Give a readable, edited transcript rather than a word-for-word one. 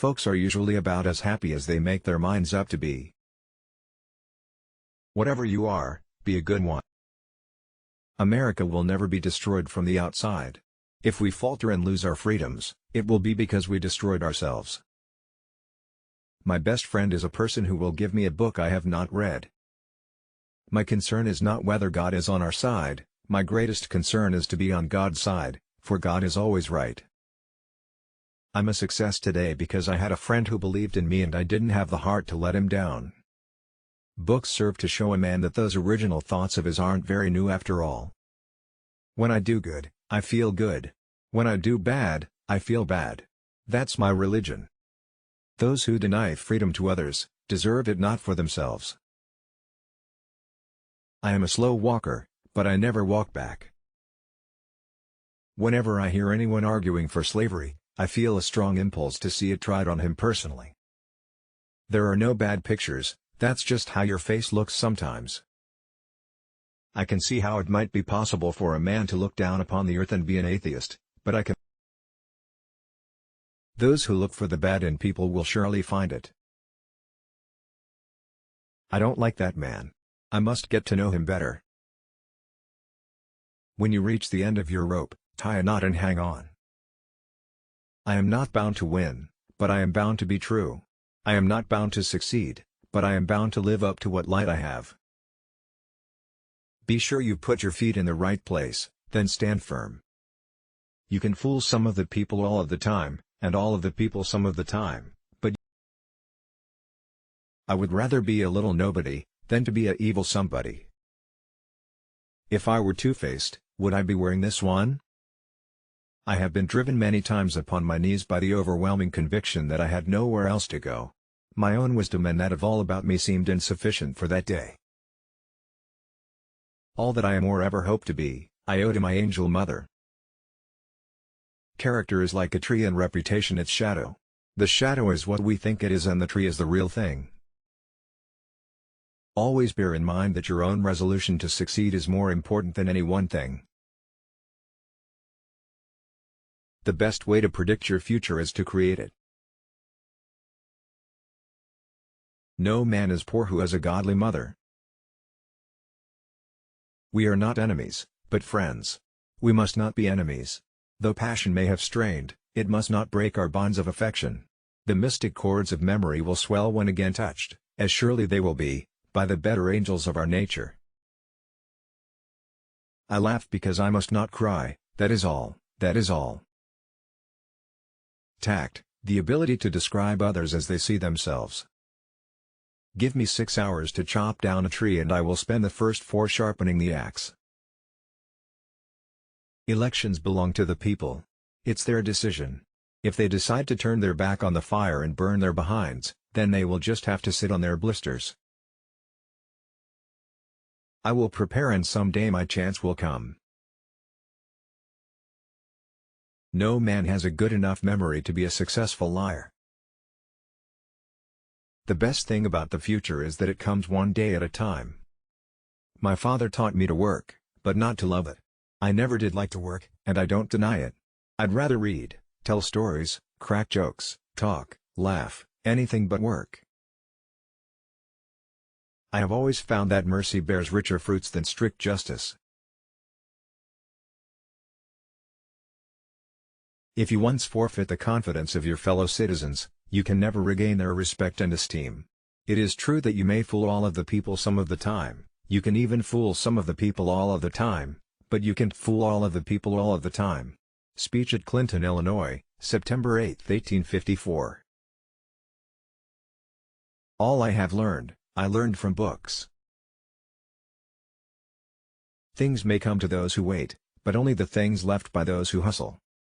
Folks are usually about as happy as they make their minds up to be. Whatever you are, be a good one. America will never be destroyed from the outside. If we falter and lose our freedoms, it will be because we destroyed ourselves. My best friend is a person who will give me a book I have not read. My concern is not whether God is on our side, my greatest concern is to be on God's side, for God is always right. I'm a success today because I had a friend who believed in me and I didn't have the heart to let him down. Books serve to show a man that those original thoughts of his aren't very new after all. When I do good, I feel good. When I do bad, I feel bad. That's my religion. Those who deny freedom to others, deserve it not for themselves. I am a slow walker, but I never walk back. Whenever I hear anyone arguing for slavery, I feel a strong impulse to see it tried on him personally. There are no bad pictures, that's just how your face looks sometimes. I can see how it might be possible for a man to look down upon the earth and be an atheist, but I can. Those who look for the bad in people will surely find it. I don't like that man. I must get to know him better. When you reach the end of your rope, tie a knot and hang on. I am not bound to win, but I am bound to be true. I am not bound to succeed, but I am bound to live up to what light I have. Be sure you put your feet in the right place, then stand firm. You can fool some of the people all of the time, and all of the people some of the time, but I would rather be a little nobody, than to be a evil somebody. If I were two-faced, would I be wearing this one? I have been driven many times upon my knees by the overwhelming conviction that I had nowhere else to go. My own wisdom and that of all about me seemed insufficient for that day. All that I am or ever hope to be, I owe to my angel mother. Character is like a tree and reputation its shadow. The shadow is what we think it is and the tree is the real thing. Always bear in mind that your own resolution to succeed is more important than any one thing. The best way to predict your future is to create it. No man is poor who has a godly mother. We are not enemies, but friends. We must not be enemies. Though passion may have strained, it must not break our bonds of affection. The mystic chords of memory will swell when again touched, as surely they will be, by the better angels of our nature. I laugh because I must not cry, that is all, that is all. Tact, the ability to describe others as they see themselves. Give me 6 hours to chop down a tree and I will spend the first 4 sharpening the axe. Elections belong to the people. It's their decision. If they decide to turn their back on the fire and burn their behinds, then they will just have to sit on their blisters. I will prepare and someday my chance will come. No man has a good enough memory to be a successful liar. The best thing about the future is that it comes one day at a time. My father taught me to work, but not to love it. I never did like to work, and I don't deny it. I'd rather read, tell stories, crack jokes, talk, laugh, anything but work. I have always found that mercy bears richer fruits than strict justice. If you once forfeit the confidence of your fellow citizens, you can never regain their respect and esteem. It is true that you may fool all of the people some of the time, you can even fool some of the people all of the time, but you can't fool all of the people all of the time. Speech at Clinton, Illinois, September 8, 1854. All I have learned, I learned from books. Things may come to those who wait, but only the things left by those who hustle.